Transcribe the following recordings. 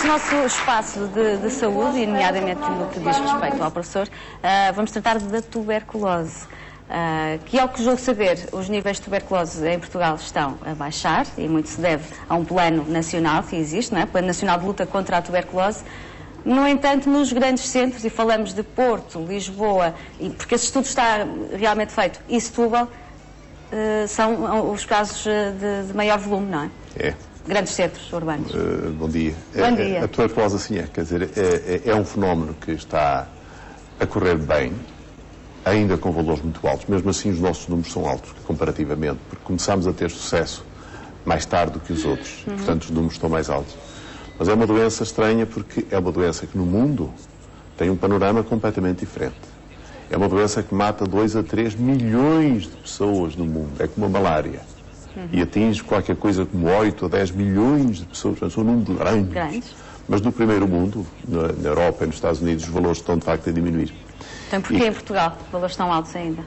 Neste nosso espaço de saúde, e nomeadamente no que diz respeito ao professor, vamos tratar da tuberculose. Que, ao que julgo saber, os níveis de tuberculose em Portugal estão a baixar, e muito se deve a um plano nacional que existe, não é? Plano Nacional de Luta contra a Tuberculose. No entanto, nos grandes centros, e falamos de Porto, Lisboa, porque esse estudo está realmente feito, e Setúbal, são os casos de maior volume, não é? É. Grandes centros urbanos. Bom dia. Bom dia. A tuberculose, assim quer dizer, é um fenómeno que está a correr bem, ainda com valores muito altos. Mesmo assim, os nossos números são altos, comparativamente, porque começámos a ter sucesso mais tarde do que os outros. Portanto, os números estão mais altos. Mas é uma doença estranha porque é uma doença que no mundo tem um panorama completamente diferente. É uma doença que mata 2 a 3 milhões de pessoas no mundo. É como a malária. E atinge qualquer coisa como 8 a 10 milhões de pessoas. Portanto, são números grandes. Mas no primeiro mundo, na Europa e nos Estados Unidos, os valores estão de facto a diminuir. Então, porquê em Portugal valores tão altos ainda?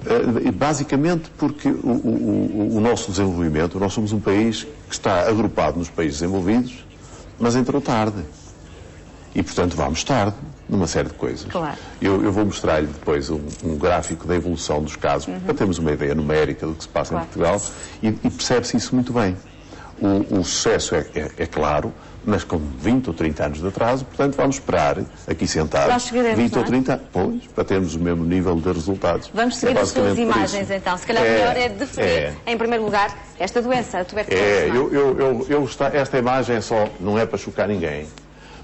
Basicamente porque o nosso desenvolvimento, nós somos um país que está agrupado nos países desenvolvidos, mas entrou tarde. E, portanto, vamos tarde numa série de coisas. Claro. Eu vou mostrar-lhe depois um gráfico da evolução dos casos, para termos uma ideia numérica do que se passa em Portugal, e percebe-se isso muito bem. O sucesso é claro, mas com 20 ou 30 anos de atraso, portanto vamos esperar aqui sentados 20 ou 30 anos para termos o mesmo nível de resultados. Vamos seguir as suas imagens então. Se calhar melhor é definir, em primeiro lugar, esta doença, a tuberculose. Esta imagem não é para chocar ninguém,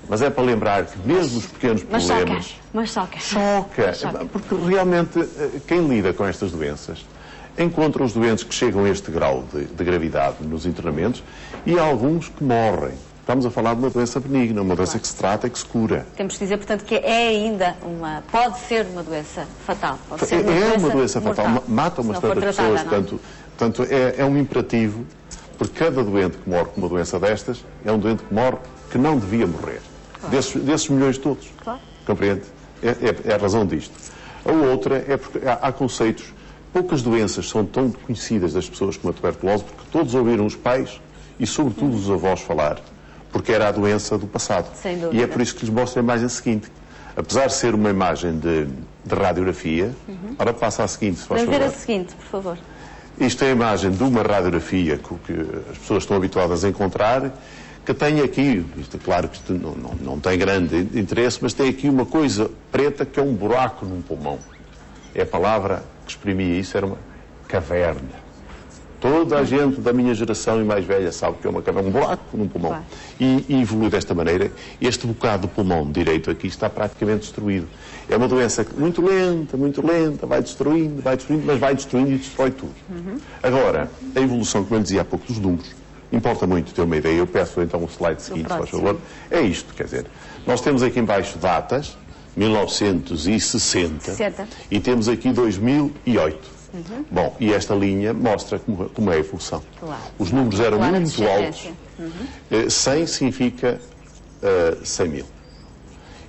mas é para lembrar que mesmo os pequenos problemas... Mas choca. Choca. Porque realmente quem lida com estas doenças encontra os doentes que chegam a este grau de gravidade nos internamentos e há alguns que morrem. Estamos a falar de uma doença benigna, uma doença que se trata e que se cura. Temos de dizer, portanto, que é ainda pode ser uma doença fatal. Pode ser uma doença fatal, mata uma série de pessoas. Portanto, é um imperativo, porque cada doente que morre com uma doença destas é um doente que morre que não devia morrer. Claro. Desses milhões todos. Claro. Compreende? É a razão disto. A outra é porque há conceitos. Poucas doenças são tão conhecidas das pessoas como a tuberculose, porque todos ouviram os pais e, sobretudo, os avós falar, porque era a doença do passado. Sem dúvida. E é por isso que lhes mostro a imagem seguinte. Apesar de ser uma imagem de radiografia, ora passa a seguinte, se faz favor. Vamos ver a seguinte, por favor. Isto é a imagem de uma radiografia que as pessoas estão habituadas a encontrar, que tem aqui, claro que isto não tem grande interesse, mas tem aqui uma coisa preta que é um buraco num pulmão. É a palavra que exprimia isso, era uma caverna. Toda a gente da minha geração e mais velha sabe que é uma caverna, um buraco num pulmão. Claro. E evolui desta maneira. Este bocado do pulmão direito aqui está praticamente destruído. É uma doença muito lenta, vai destruindo, mas vai destruindo e destrói tudo. Agora, a evolução, como eu dizia há pouco, dos números, importa muito ter uma ideia. Eu peço então o slide seguinte, se faz favor. É isto, quer dizer, nós temos aqui em baixo datas, 1960, e temos aqui 2008. Bom, e esta linha mostra como é a evolução. Claro. Os números eram muito altos. 100 significa 100 mil.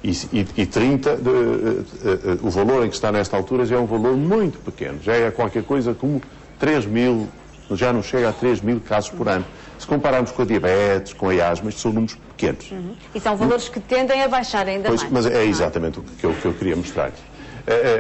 E 30, o valor em que está nesta altura já é um valor muito pequeno. Já é qualquer coisa como 3 mil, já não chega a 3 mil casos por ano. Se compararmos com a diabetes, com a asma, estes são números pequenos. E são valores que tendem a baixar ainda mais. Mas é exatamente o que eu queria mostrar.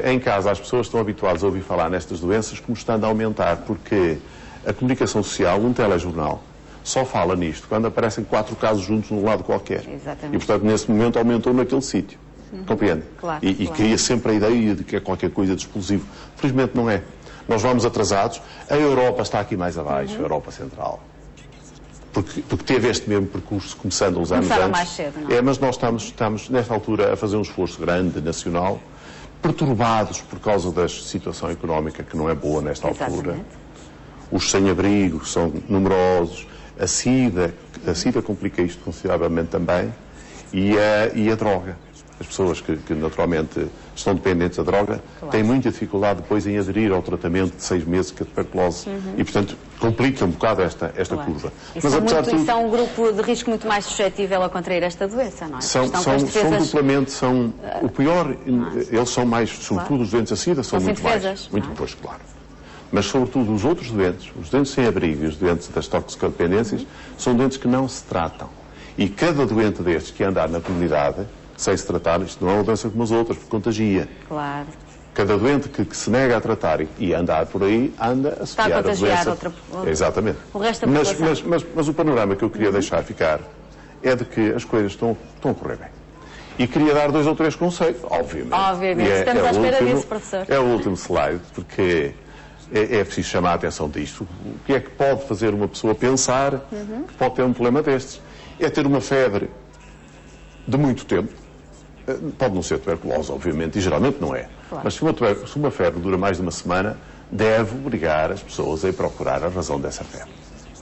Em casa, as pessoas estão habituadas a ouvir falar nestas doenças como estando a aumentar, porque a comunicação social, um telejornal, só fala nisto quando aparecem 4 casos juntos num lado qualquer. Exatamente. E, portanto, nesse momento aumentou naquele sítio. Compreende? Claro, e cria sempre a ideia de que é qualquer coisa de explosivo. Felizmente não é. Nós vamos atrasados. A Europa está aqui mais abaixo, a Europa Central. Porque teve este mesmo percurso começando uns anos antes. Mais cedo, não é? Mas nós estamos, nesta altura, a fazer um esforço grande, nacional, perturbados por causa da situação económica que não é boa nesta altura. Os sem-abrigo são numerosos, a SIDA complica isto consideravelmente também, e a droga. As pessoas que naturalmente estão dependentes da droga têm muita dificuldade depois em aderir ao tratamento de 6 meses que é a tuberculose. E, portanto, complica um bocado esta curva. Mas, apesar de tudo, isso é um grupo de risco muito mais suscetível a contrair esta doença, não é? São duplamente, o pior, eles são mais, sobretudo os doentes da SIDA, são muito mais. Muito depois, claro. Mas, sobretudo, os outros doentes, os doentes sem abrigo e os doentes das toxicodependências, são doentes que não se tratam. E cada doente destes que andar na comunidade, sem se tratar, isto não é uma doença como as outras, porque contagia. Claro. Cada doente que se nega a tratar e andar por aí, anda a Está a contagiar outra... Exatamente. O resto da população. Mas o panorama que eu queria deixar ficar é de que as coisas estão a correr bem. E queria dar 2 ou 3 conselhos, obviamente. Obviamente, estamos à espera disso, professor. É o último slide, porque é preciso chamar a atenção disto. O que é que pode fazer uma pessoa pensar que pode ter um problema destes? É ter uma febre de muito tempo. Pode não ser tuberculose, obviamente, e geralmente não é. Claro. Mas se uma febre dura mais de uma semana, deve obrigar as pessoas a ir procurar a razão dessa febre.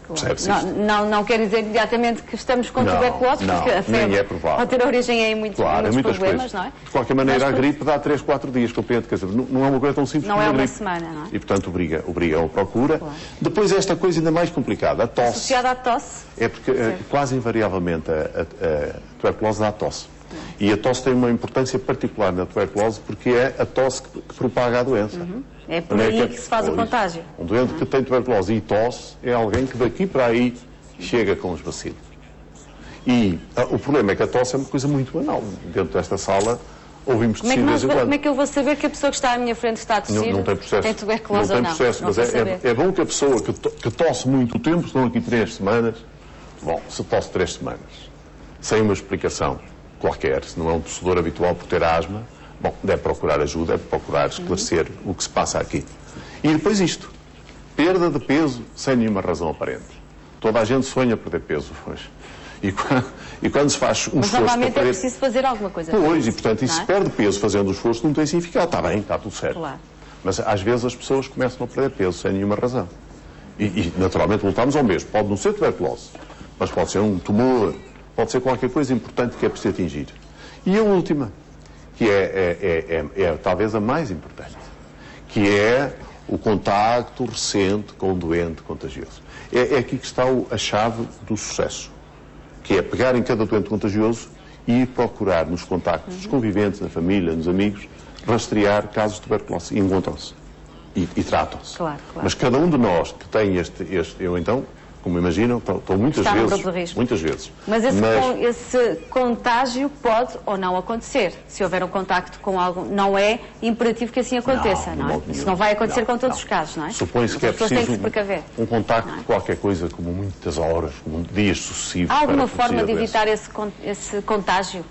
Claro. Não quer dizer imediatamente que estamos com tuberculose, porque a febre pode ter origem em muitos problemas, coisas. Não é? De qualquer maneira, a gripe dá 3, 4 dias, compreendo, quer dizer, não é uma coisa tão simples como a gripe. Não é uma semana, não é? E, portanto, obriga a procura. Claro. Depois, esta coisa ainda mais complicada, a tosse. Associada à tosse? É porque quase invariavelmente a tuberculose dá tosse. E a tosse tem uma importância particular na tuberculose porque é a tosse que propaga a doença. É por aí que se faz o contágio. Um doente que tem tuberculose e tosse é alguém que daqui para aí chega com os bacilos. E o problema é que a tosse é uma coisa muito banal. Dentro desta sala ouvimos tossir de vez em quando. Como é que eu vou saber que a pessoa que está à minha frente está a tossir? Não tem processo. Tem tuberculose ou não? Não tem processo, mas é bom que a pessoa que tosse muito tempo, estão aqui 3 semanas, bom, se tosse 3 semanas, sem uma explicação qualquer, se não é um tossedor habitual por ter asma, bom, deve procurar ajuda, deve procurar esclarecer o que se passa aqui. E depois isto, perda de peso sem nenhuma razão aparente. Toda a gente sonha perder peso hoje. E quando se faz um esforço para normalmente perder... é preciso fazer alguma coisa. Pois, e portanto, e se perde peso fazendo o esforço, não tem significado. Está bem, está tudo certo. Claro. Mas às vezes as pessoas começam a perder peso sem nenhuma razão. E naturalmente voltamos ao mesmo. Pode não ser tuberculose, mas pode ser um tumor, pode ser qualquer coisa importante que é preciso atingir. E a última, que é talvez a mais importante, que é o contacto recente com o doente contagioso. É aqui que está a chave do sucesso, que é pegar em cada doente contagioso e ir procurar nos contactos dos conviventes, na família, nos amigos, rastrear casos de tuberculose. E encontram-se. E tratam-se. Claro. Mas cada um de nós que tem eu então, como imaginam, estou muitas vezes. Mas esse contágio pode ou não acontecer. Se houver um contacto com algum, não é imperativo que assim aconteça, não é? Isso não vai acontecer com todos os casos, não é? Supõe-se que é preciso um contacto de qualquer coisa, como muitas horas, como dias sucessivos. Há alguma forma de evitar esse contágio?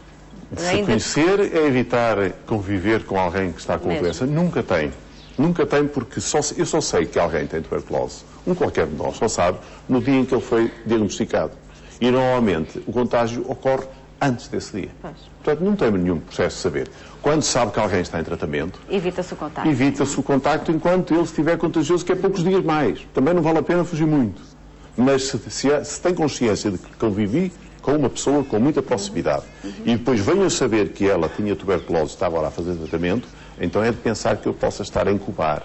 Se conhecer é evitar conviver com alguém que está com a doença. Nunca tem. Nunca tem, porque eu só sei que alguém tem tuberculose. Qualquer de nós só sabe no dia em que ele foi diagnosticado. E normalmente o contágio ocorre antes desse dia. Portanto, não tem nenhum processo de saber. Quando sabe que alguém está em tratamento, evita-se o contacto. Evita-se o contacto enquanto ele estiver contagioso, que é poucos dias mais. Também não vale a pena fugir muito. Mas se tem consciência de que convivi com uma pessoa com muita proximidade e depois venho a saber que ela tinha tuberculose e estava lá a fazer tratamento, então é de pensar que eu possa estar a incubar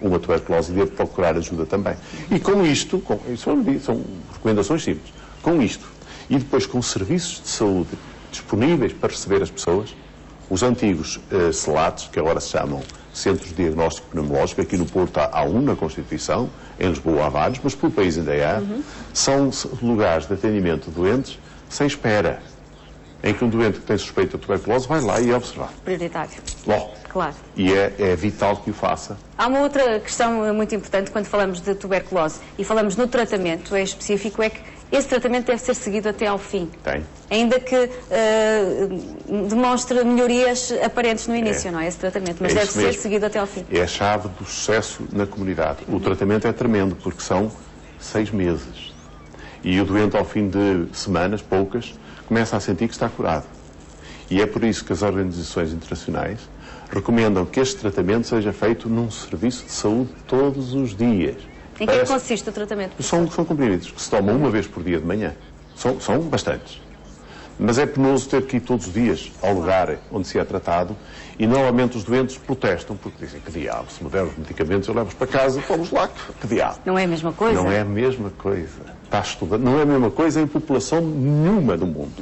uma tuberculose e devo procurar ajuda também. E com isto, são recomendações simples, com isto, e depois com serviços de saúde disponíveis para receber as pessoas, os antigos CELATs, que agora se chamam Centros de Diagnóstico Pneumológico, aqui no Porto há um na Constituição, em Lisboa há vários, mas pelo país ainda há, são lugares de atendimento de doentes sem espera, em que um doente que tem suspeita de tuberculose vai lá e é observado. Prioritário. Logo. Claro. E é vital que o faça. Há uma outra questão muito importante quando falamos de tuberculose e falamos no tratamento em específico, é que esse tratamento deve ser seguido até ao fim. Tem. Ainda que demonstre melhorias aparentes no início, não é? Esse tratamento, mas deve ser seguido até ao fim. É a chave do sucesso na comunidade. O tratamento é tremendo, porque são 6 meses. E o doente, ao fim de semanas, poucas, começa a sentir que está curado. E é por isso que as organizações internacionais recomendam que este tratamento seja feito num serviço de saúde todos os dias. Em que é que consiste o tratamento? São comprimidos que se tomam uma vez por dia de manhã. São bastantes. Mas é penoso ter que ir todos os dias ao lugar onde se é tratado e normalmente os doentes protestam porque dizem que diabo, se me der os medicamentos eu levo-os para casa, vamos lá, que diabo. Não é a mesma coisa? Não é a mesma coisa. Está estudando. Não é a mesma coisa em população nenhuma do mundo.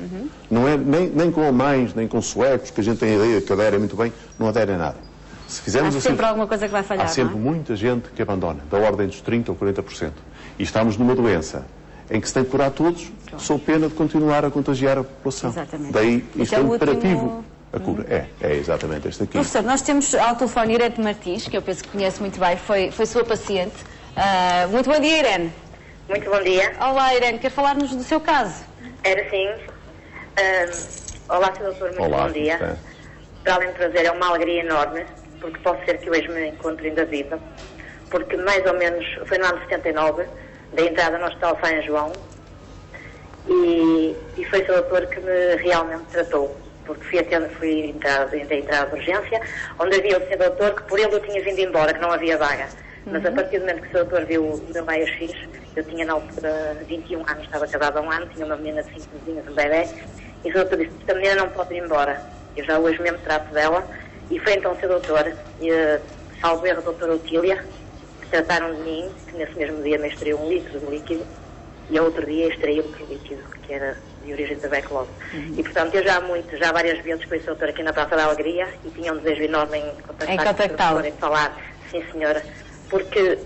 Não é nem com alemães, nem com suecos, que a gente tem a ideia que aderem muito bem, não aderem nada. Se fizermos há sempre alguma coisa que vai falhar. Há sempre muita gente que abandona, da ordem dos 30% ou 40%. E estamos numa doença em que se tem que curar todos, sob pena de continuar a contagiar a população. Exatamente. Daí isto é o imperativo. último... A cura. É exatamente este aqui. Professor, nós temos ao telefone Irene Martins, que eu penso que conhece muito bem, foi sua paciente. Muito bom dia, Irene. Muito bom dia. Olá, Irene, quer falar-nos do seu caso? Era sim. Olá, Sr. Doutor, muito Olá, bom dia. é. Para além de prazer, é uma alegria enorme, porque posso ser que hoje me encontre ainda viva, porque mais ou menos foi no ano de 79, da entrada no Hospital São João, e foi o Sr. Doutor que me realmente tratou, porque fui entrar de urgência, onde havia o Sr. Doutor que por ele eu tinha vindo embora, que não havia vaga. Mas a partir do momento que o Sr. Doutor viu o meu raio-x, eu tinha na altura 21 anos, estava casada há um ano, tinha uma menina de 5 mesinhas, um bebê, e o Sr. Doutor disse, esta menina não pode ir embora. Eu já hoje mesmo trato dela, e foi então o Sr. Doutor, salvo erro, a doutora Otília, que trataram de mim, que nesse mesmo dia me extraiu 1 litro de líquido, e ao outro dia extraiu outro líquido, que era de origem de tuberculose. E portanto, eu já várias vezes conheci o doutor aqui na Praça da Alegria, e tinha um desejo enorme em contactá-lo, em falar, sim senhora, porque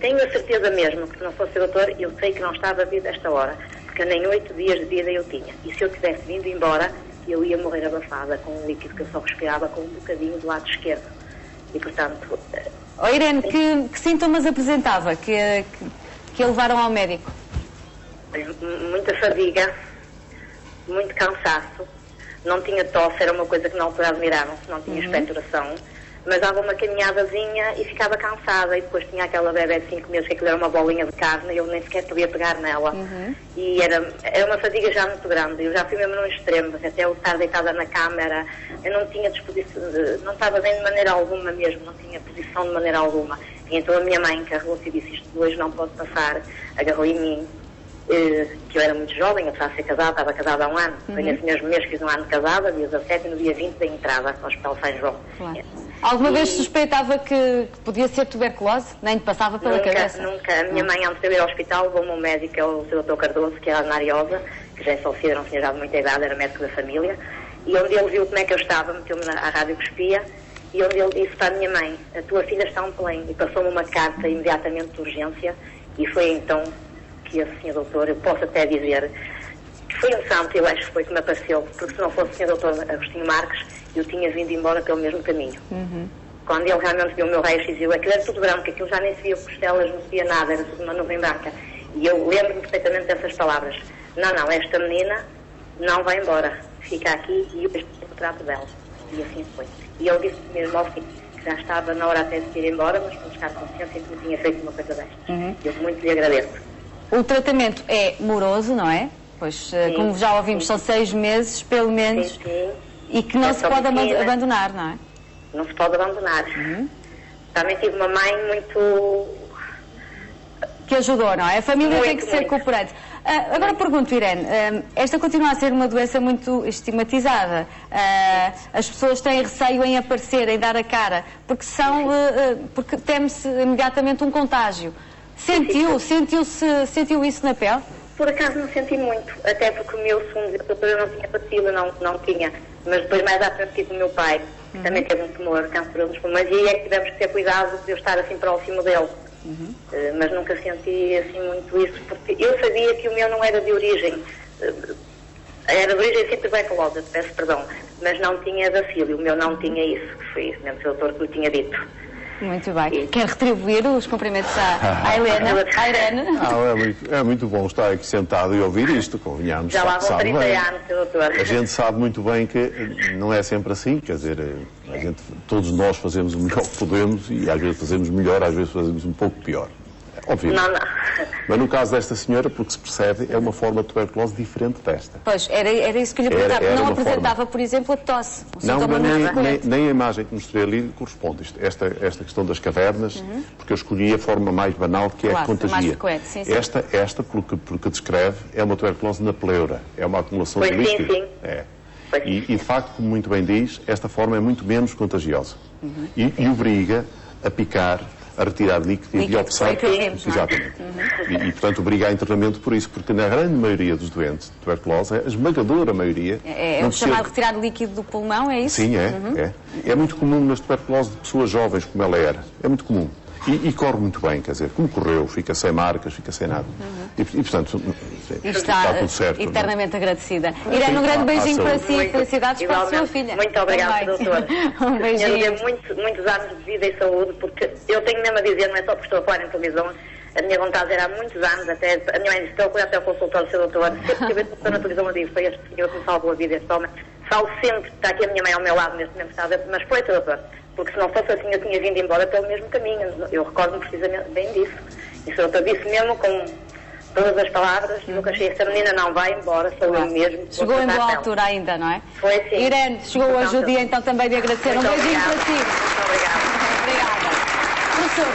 tenho a certeza mesmo que se não fosse o doutor, eu sei que não estava vivo esta hora, porque nem 8 dias de vida eu tinha, e se eu tivesse vindo embora, eu ia morrer abafada com um líquido que eu só respirava com um bocadinho do lado esquerdo. E portanto... Irene, que sintomas apresentava que a levaram ao médico? Muita fadiga, muito cansaço, não tinha tosse, era uma coisa que na altura admiravam-se, não tinha expectoração, mas dava uma caminhadazinha e ficava cansada, e depois tinha aquela bebé de 5 meses que aquilo era uma bolinha de carne e eu nem sequer podia pegar nela. E era uma fadiga já muito grande, eu já fui mesmo num extremo, até eu estar deitada na câmara, eu não tinha disposição, não estava bem de maneira alguma mesmo, não tinha posição de maneira alguma. E então a minha mãe carregou-se e disse, isto hoje não pode passar, agarrou em mim, que eu era muito jovem, eu estava a ser casada, estava casada há um ano. Foi nesse mesmo mês que fiz um ano de casada, dia 17, e no dia 20 da entrada ao Hospital São João. Claro. Alguma vez suspeitava que podia ser tuberculose? Nem lhe passava pela cabeça? Nunca. A minha mãe, antes de eu ir ao hospital, levou-me um médico, o Sr. Dr. Cardoso, que era na Ariosa, que já é falecido, era um senhor já de muita idade, era médico da família, e onde ele viu como é que eu estava, meteu-me à rádio que espia, e onde ele disse para a minha mãe, a tua filha está um pleno, e passou-me uma carta imediatamente de urgência, e foi então que esse senhor doutor, eu posso até dizer que foi um santo, eu acho que foi que me apareceu, porque se não fosse o senhor doutor Agostinho Marques, eu tinha vindo embora pelo mesmo caminho. Quando ele realmente viu o meu raio-x, aquilo era tudo branco, aquilo já nem se via costelas, não se via nada, era tudo uma nuvem branca. E eu lembro-me perfeitamente dessas palavras. Não, esta menina não vai embora, fica aqui e eu trato dela. E assim foi. E ele disse mesmo ao fim, que já estava na hora até de ir embora, mas com buscar consciência que me tinha feito uma coisa destas. Eu muito lhe agradeço. O tratamento é moroso, não é? Pois, como já ouvimos, são 6 meses, pelo menos, Sim. E que não se pode abandonar, não é? Não se pode abandonar. Também tive uma mãe muito... Que ajudou, não é? A família tem que ser muito. cooperante. Agora pergunto, Irene, esta continua a ser uma doença muito estigmatizada. As pessoas têm receio em aparecer, em dar a cara, porque teme-se imediatamente um contágio. Sentiu isso na pele? Por acaso não senti muito, até porque o meu segundo doutor eu não tinha padecido, não tinha. Mas depois mais à frente tive o meu pai, que também teve um tumor, câncer dos pulmões, e aí é que tivemos que ter cuidado de eu estar assim próximo dele. Mas nunca senti assim muito isso, porque eu sabia que o meu não era de origem, era de origem sim tuberculose, peço perdão, mas não tinha bacilo, o meu não tinha isso, que foi mesmo o doutor que lhe tinha dito. Muito bem. Quer retribuir os cumprimentos à Irene? É muito bom estar aqui sentado e ouvir isto, convenhamos. Já lá vão 30 anos, doutor. A gente sabe muito bem que não é sempre assim, quer dizer, todos nós fazemos o melhor que podemos e às vezes fazemos melhor, às vezes fazemos um pouco pior. Obviamente. Não. Mas no caso desta senhora, porque se percebe, é uma forma de tuberculose diferente desta. Pois, era isso que lhe perguntava. Não apresentava, por exemplo, a tosse. Não, nem a imagem que mostrei ali corresponde. Esta questão das cavernas, porque eu escolhi a forma mais banal, que é a contagia. Mais frequente, sim. Esta pelo que descreve, é uma tuberculose na pleura. É uma acumulação de líquido. Sim. E de facto, como muito bem diz, esta forma é muito menos contagiosa. E obriga a picar, a retirar líquido e a biopsar. Exatamente. E, portanto, obriga a internamento por isso, porque na grande maioria dos doentes de tuberculose, a esmagadora maioria... É o chamado retirar líquido do pulmão, é isso? Sim, é muito comum nas tuberculose de pessoas jovens, como ela era. É muito comum. E corre muito bem, quer dizer, como correu, fica sem marcas, fica sem nada. E portanto, está tudo certo. eternamente agradecida. Irene, um grande beijinho para si e felicidades para a sua filha. Muito obrigada, doutora. Um beijinho. Eu devo muitos anos de vida e saúde, porque eu tenho mesmo a dizer, não é só porque estou a falar em televisão, a minha vontade era há muitos anos, até a minha mãe disse, estou até ao consultório do seu doutor, sempre que eu estou na televisão eu digo, foi este senhor que me salvou a vida, este homem. Falo sempre, está aqui a minha mãe ao meu lado neste momento, está a ver, mas foi, doutor, porque se não fosse assim eu tinha vindo embora pelo mesmo caminho, eu recordo-me precisamente bem disso. E o doutor disse mesmo com todas as palavras, nunca achei, essa menina não vai embora, sou eu mesmo. Chegou em boa altura ainda, não é? Foi sim. Irene, chegou hoje o dia então também de agradecer. Um beijinho para si. Muito obrigada. Obrigada. Professor,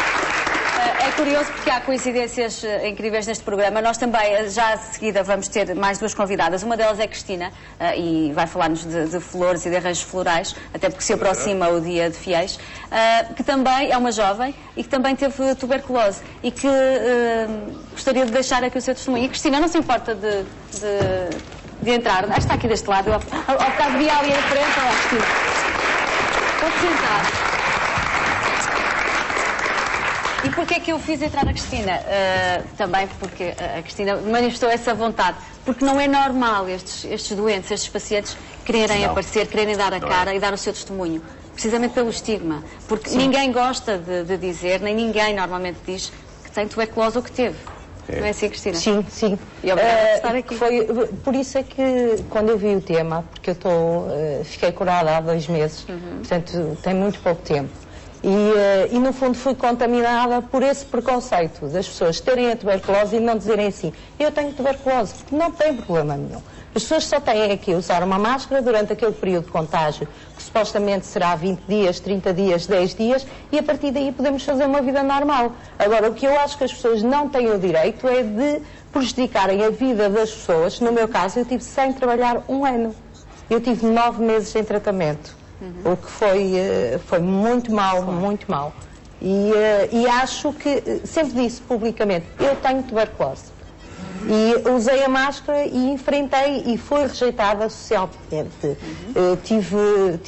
é curioso porque há coincidências incríveis neste programa. Nós também, já a seguida, vamos ter mais duas convidadas. Uma delas é Cristina e vai falar-nos de flores e de arranjos florais, até porque se aproxima o Dia de Fiéis, que também é uma jovem e que também teve tuberculose e que gostaria de deixar aqui o seu testemunho. E Cristina, não se importa de entrar? Está aqui deste lado. Ao bocado vi ali em frente. Olá, Cristina. Pode sentar. E porquê é que eu fiz entrar a Cristina? Também porque a Cristina manifestou essa vontade. Porque não é normal estes doentes, estes pacientes, quererem aparecer, quererem dar a cara e dar o seu testemunho. Precisamente pelo estigma. Porque ninguém gosta de dizer, nem ninguém normalmente diz que tem tuberculose ou que teve. Não é assim, Cristina? Sim, sim. E obrigada por estar aqui. Por isso é que, quando eu vi o tema, porque eu fiquei curada há 2 meses, portanto, tem muito pouco tempo. E no fundo fui contaminada por esse preconceito das pessoas terem a tuberculose e não dizerem assim, eu tenho tuberculose, porque não tem problema nenhum. As pessoas só têm que usar uma máscara durante aquele período de contágio, que supostamente será 20 dias, 30 dias, 10 dias, e a partir daí podemos fazer uma vida normal. Agora, o que eu acho que as pessoas não têm o direito é de prejudicarem a vida das pessoas. No meu caso, eu tive sem trabalhar 1 ano. Eu tive 9 meses em tratamento. O que foi muito mal, muito mal. E acho que, sempre disse publicamente, eu tenho tuberculose. E usei a máscara e enfrentei e fui rejeitada socialmente. Tive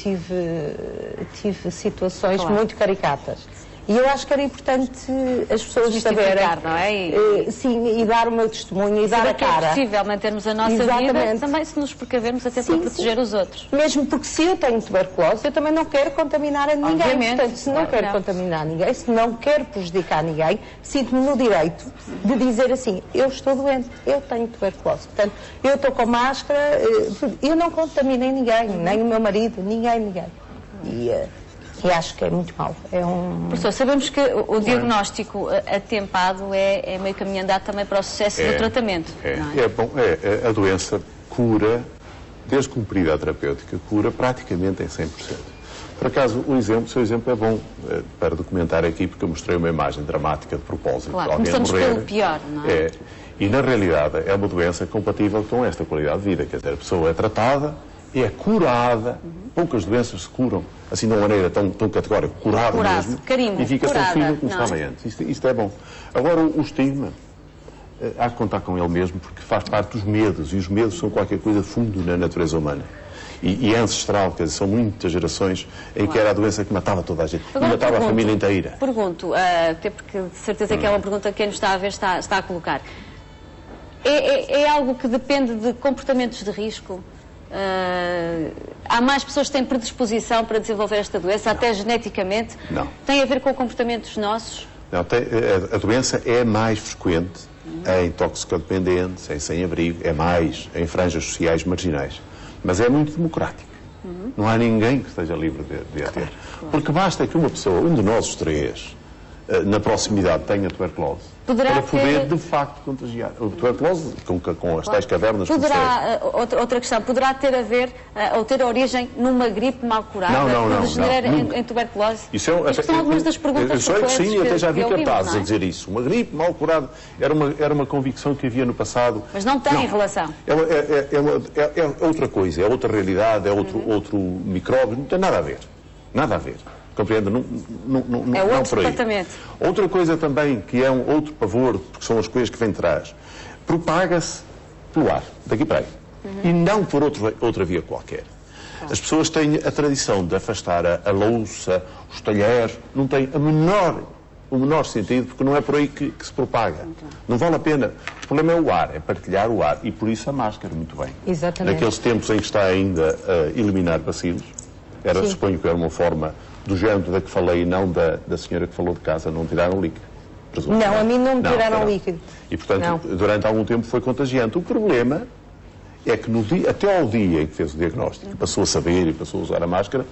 situações muito caricatas. E eu acho que era importante as pessoas saberem, não é? Sim, e dar o meu testemunho e dar a cara. É possível mantermos a nossa vida, também se nos precavermos até para proteger os outros. Mesmo porque se eu tenho tuberculose, eu também não quero contaminar a ninguém. Obviamente. Portanto, se não quero contaminar ninguém, se não quero prejudicar ninguém, sinto-me no direito de dizer assim, eu estou doente, eu tenho tuberculose. Portanto, eu estou com máscara, eu não contaminei ninguém, nem o meu marido, ninguém. E acho que é muito mau. Professor, sabemos que o diagnóstico atempado é meio caminho andado também para o sucesso do tratamento. A doença cura, desde que cumprida a terapêutica, cura praticamente em 100%. Por acaso, o seu exemplo é bom para documentar aqui, porque eu mostrei uma imagem dramática de propósito. Claro, alguém começamos morrer, pelo pior, não é? E na realidade é uma doença compatível com esta qualidade de vida. Quer dizer, a pessoa é tratada, é curada, poucas doenças se curam assim de uma maneira tão categórica, curado mesmo, carimbo, e fica sem filho como não estava antes. Isto é bom. Agora, o estigma, há que contar com ele mesmo, porque faz parte dos medos, e os medos são qualquer coisa de fundo na natureza humana. E é ancestral, quer dizer, são muitas gerações em que era a doença que matava toda a gente, e matava a família inteira. Pergunto, até porque de certeza que é uma pergunta que quem nos está a ver está a colocar. É algo que depende de comportamentos de risco? Há mais pessoas que têm predisposição para desenvolver esta doença, até geneticamente? Não. Tem a ver com comportamentos nossos? Não, a doença é mais frequente em toxicodependentes, em sem-abrigo, é mais em franjas sociais marginais. Mas é muito democrática. Não há ninguém que esteja livre de a ter. Porque basta que uma pessoa, um de nós os 3, na proximidade tenha tuberculose, para poder de facto contagiar. A tuberculose com as tais cavernas. Outra questão, poderá ter a ver ou ter origem numa gripe mal curada que degenera em tuberculose? Isto são algumas das perguntas que sim, até já vi cartazes a dizer isso. Uma gripe mal curada era uma convicção que havia no passado. Mas não tem relação. É outra coisa, é outra realidade, é outro micróbio, não tem nada a ver. Nada a ver. Compreende? É outro departamento. Outra coisa também, que é um outro pavor, porque são as coisas que vêm de trás, propaga-se pelo ar, daqui para aí. E não por outra via qualquer. As pessoas têm a tradição de afastar a louça, os talheres, não têm a menor o menor sentido, porque não é por aí que se propaga. Não vale a pena. O problema é o ar, é partilhar o ar. E por isso a máscara, muito bem. Exatamente. Naqueles tempos em que está ainda a eliminar bacilos, suponho que era uma forma do género da que falei e não da senhora que falou de casa, não tiraram líquido. Presumo. Não, a mim não me tiraram líquido. E, portanto, durante algum tempo foi contagiante. O problema é que até ao dia em que fez o diagnóstico, passou a saber e passou a usar a máscara,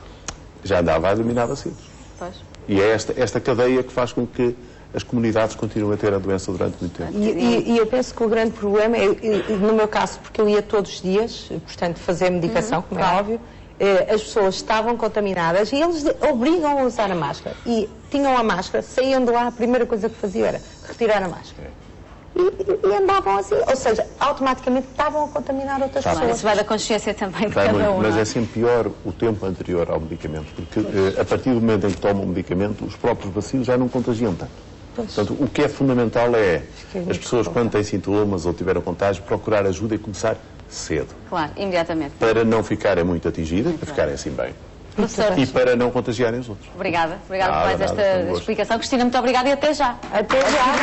já andava a eliminar bacilos. Pois. E é esta cadeia que faz com que as comunidades continuem a ter a doença durante muito tempo. E eu penso que o grande problema é, no meu caso, porque eu ia todos os dias, portanto, fazer medicação, como é óbvio, as pessoas estavam contaminadas e eles obrigam a usar a máscara. E tinham a máscara, saíam de lá, a primeira coisa que faziam era retirar a máscara. E andavam assim, ou seja, automaticamente estavam a contaminar outras pessoas. Isso vai da consciência também de cada um. Mas é sempre pior o tempo anterior ao medicamento, porque a partir do momento em que tomam o medicamento, os próprios bacilos já não contagiam tanto. Portanto, o que é fundamental é as pessoas, quando têm sintomas ou tiveram contágio, procurar ajuda e começar cedo. Claro, imediatamente. Para não ficarem muito atingidas, para ficarem assim bem. Professor, e para não contagiarem os outros. Obrigada por mais esta explicação. Cristina, muito obrigada e até já. Até já.